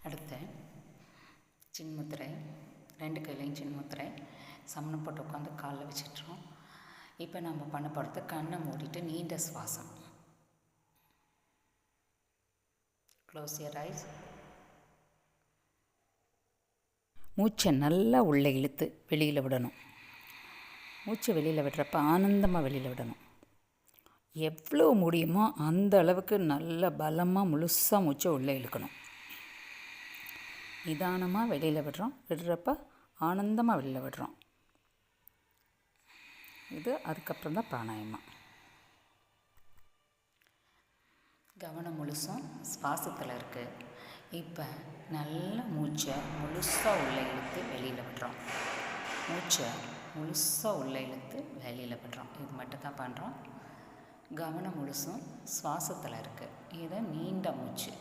அடுத்து சின்முத்திரை, 2 கையிலையும் சின்முத்திரை, சமணம் போட்டு உட்காந்து காலில் வச்சிட்றோம். இப்போ நம்ம பண்ண போகிறது கண்ணை மூடிட்டு நீண்ட சுவாசம். Close your eyes. மூச்சை நல்லா உள்ளே இழுத்து வெளியில் விடணும். மூச்சை வெளியில் விடுறப்ப ஆனந்தமாக வெளியில் விடணும். எவ்வளோ முடியுமோ அந்த அளவுக்கு நல்ல பலமாக முழுசாக மூச்சை உள்ளே இழுக்கணும். நிதானமாக வெளியில் விடுறப்ப ஆனந்தமாக வெளியில் விடுறோம். இது அதுக்கப்புறம் தான் பிராணாயாமம். கவனம் முழுசும் சுவாசத்தில் இருக்குது. இப்போ நல்ல மூச்சை முழுசாக உள்ளே இழுத்து வெளியில் விடுறோம். மூச்சை முழுசாக உள்ளே இழுத்து வெளியில் விடுறோம். இது மட்டும் தான் பண்ணுறோம். கவனம் முழுசும் சுவாசத்தில் இருக்குது. இது நீண்ட மூச்சு.